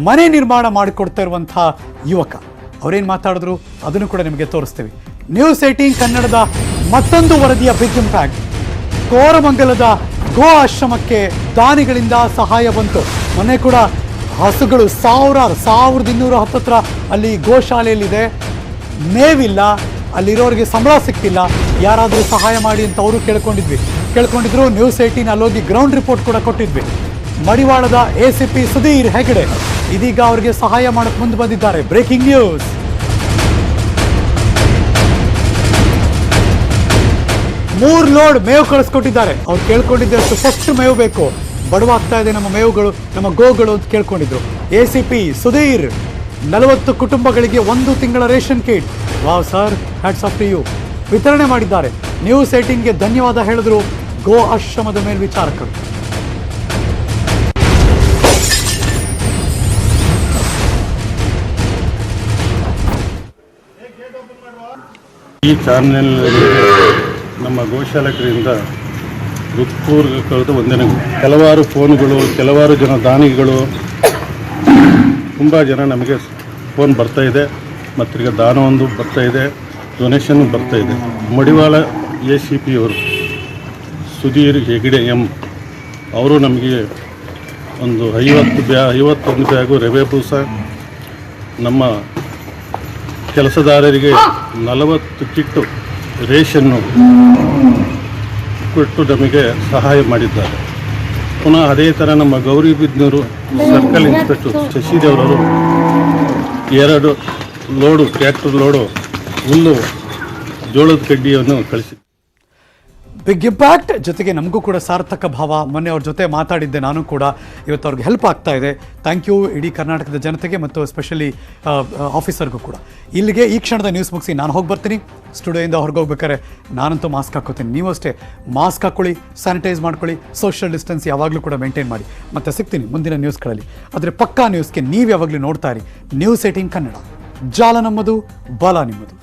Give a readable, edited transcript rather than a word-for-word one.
ಮನೆ ನಿರ್ಮಾಣ ಮಾಡಿಕೊಡ್ತಾ ಇರುವಂತಹ ಯುವಕ. ಅವರೇನು ಮಾತಾಡಿದ್ರು ಅದನ್ನು ಕೂಡ ನಿಮಗೆ ತೋರಿಸ್ತೀವಿ. ನ್ಯೂಸ್ 18 ಕನ್ನಡದ ಮತ್ತೊಂದು ವರದಿಯ ಬಿಗ್ ಇಂಪ್ಯಾಕ್ಟ್. ಕೋರಮಂಗಲದ ಗೋ ಆಶ್ರಮಕ್ಕೆ ದಾನಿಗಳಿಂದ ಸಹಾಯ ಬಂತು. ಮೊನ್ನೆ ಕೂಡ ಹಸುಗಳು 1210 ಹತ್ತತ್ರ ಅಲ್ಲಿ ಗೋಶಾಲೆಯಲ್ಲಿದೆ, ಮೇವಿಲ್ಲ, ಅಲ್ಲಿರೋರಿಗೆ ಸಂಬಳ ಸಿಗ್ತಿಲ್ಲ, ಯಾರಾದರೂ ಸಹಾಯ ಮಾಡಿ ಅಂತ ಅವರು ಕೇಳ್ಕೊಂಡಿದ್ರು. ನ್ಯೂಸ್ 18 ಅಲ್ಲೋಗಿ ಗ್ರೌಂಡ್ ರಿಪೋರ್ಟ್ ಕೂಡ ಕೊಟ್ಟಿದ್ವಿ. ಮಡಿವಾಳದ ACP ಸುಧೀರ್ ಹೆಗಡೆ ಇದೀಗ ಅವರಿಗೆ ಸಹಾಯ ಮಾಡಕ್ಕೆ ಮುಂದೆ ಬಂದಿದ್ದಾರೆ. Breaking news. ಮೂರು ಲೋಡ್ ಮೇವು ಕಳಿಸ್ಕೊಟ್ಟಿದ್ದಾರೆ. ಅವ್ರು ಕೇಳ್ಕೊಂಡಿದ್ದಷ್ಟು ಫಸ್ಟ್ ಮೇವು ಬೇಕು, ಬಡವಾಗ್ತಾ ಇದೆ ನಮ್ಮ ಮೇವುಗಳು, ನಮ್ಮ ಗೋಗಳು ಅಂತ ಕೇಳ್ಕೊಂಡಿದ್ರು. ACP ಸುಧೀರ್ 40 ಕುಟುಂಬಗಳಿಗೆ 1 ತಿಂಗಳ ration kit, wow sir, hats off to you, ವಿತರಣೆ ಮಾಡಿದ್ದಾರೆ. ನ್ಯೂಸ್ 18ಗೆ ಧನ್ಯವಾದ ಹೇಳಿದ್ರು ಗೋ ಆಶ್ರಮದ ಮೇಲ್ವಿಚಾರಕರು. ಈ ಚಾನೆಲ್ ನಮ್ಮ ಗೋಶಾಲಕರಿಂದ ಹೃತ್ಪೂರ್ವಕವಾದ ವಂದನೆಗಳು. ಕೆಲವಾರು ಫೋನ್ಗಳು, ಕೆಲವಾರು ಜನ ದಾನಿಗಳು, ತುಂಬ ಜನ ನಮಗೆ ಫೋನ್ ಬರ್ತಾಯಿದೆ, ಮತ್ತೀಗ ದಾನವೊಂದು ಬರ್ತಾಯಿದೆ, ಡೊನೇಷನ್ ಬರ್ತಾಯಿದೆ. ಮಡಿವಾಳ ACP ಅವರು ಸುಧೀರ್ ಹೆಗಡೆ ಅವರು ನಮಗೆ ಒಂದು 51 ಬ್ಯಾಗು ರವೆ ಬೂಸ, ನಮ್ಮ ಕೆಲಸದಾರರಿಗೆ 40 ಕಿಟ್ಟು ರೇಷನ್ನು ಕೊಟ್ಟು ನಮಗೆ ಸಹಾಯ ಮಾಡಿದ್ದಾರೆ. ಪುನಃ ಅದೇ ಥರ ನಮ್ಮ ಗೌರಿಬಿದನೂರು ಸರ್ಕಲ್ ಇನ್ಸ್ಪೆಕ್ಟರ್ ಶಶಿದೇವರವರು 2 ಲೋಡು ಟ್ರ್ಯಾಕ್ಟರ್ ಲೋಡು ಹುಲ್ಲು ಜೋಳದ ಕಡ್ಡಿಯನ್ನು ಕಳಿಸಿ. ಬಿಗ್ ಇಂಪ್ಯಾಕ್ಟ್ ಜೊತೆಗೆ ನಮಗೂ ಕೂಡ ಸಾರ್ಥಕ ಭಾವ. ಮೊನ್ನೆ ಅವ್ರ ಜೊತೆ ಮಾತಾಡಿದ್ದೆ ನಾನು ಕೂಡ. ಇವತ್ತು ಅವ್ರಿಗೆ ಹೆಲ್ಪ್ ಆಗ್ತಾ ಇದೆ. ಥ್ಯಾಂಕ್ ಯು ಇಡೀ ಕರ್ನಾಟಕದ ಜನತೆಗೆ ಮತ್ತು ಎಸ್ಪೆಷಲಿ ಆಫೀಸರ್ಗೂ ಕೂಡ. ಇಲ್ಲಿಗೆ ಈ ಕ್ಷಣದ ನ್ಯೂಸ್ ಮುಗಿಸಿ ನಾನು ಹೋಗಿ ಬರ್ತೀನಿ. ಸ್ಟುಡಿಯೋಯಿಂದ ಹೊರಗೆ ಹೋಗ್ಬೇಕಾದ್ರೆ ನಾನಂತೂ ಮಾಸ್ಕ್ ಹಾಕೋತೀನಿ, ನೀವು ಅಷ್ಟೇ ಮಾಸ್ಕ್ ಹಾಕ್ಕೊಳ್ಳಿ, ಸ್ಯಾನಿಟೈಸ್ ಮಾಡ್ಕೊಳ್ಳಿ, ಸೋಷಿಯಲ್ ಡಿಸ್ಟೆನ್ಸ್ ಯಾವಾಗಲೂ ಕೂಡ ಮೇಂಟೈನ್ ಮಾಡಿ. ಮತ್ತೆ ಸಿಗ್ತೀನಿ ಮುಂದಿನ ನ್ಯೂಸ್ಗಳಲ್ಲಿ. ಆದರೆ ಪಕ್ಕಾ ನ್ಯೂಸ್ಗೆ ನೀವು ಯಾವಾಗಲೂ ನೋಡ್ತಾ ಇರಿ ನ್ಯೂಸ್ 18 ಕನ್ನಡ. ಜಾಲ ನಮ್ಮದು, ಬಲ ನಿಮ್ಮದು.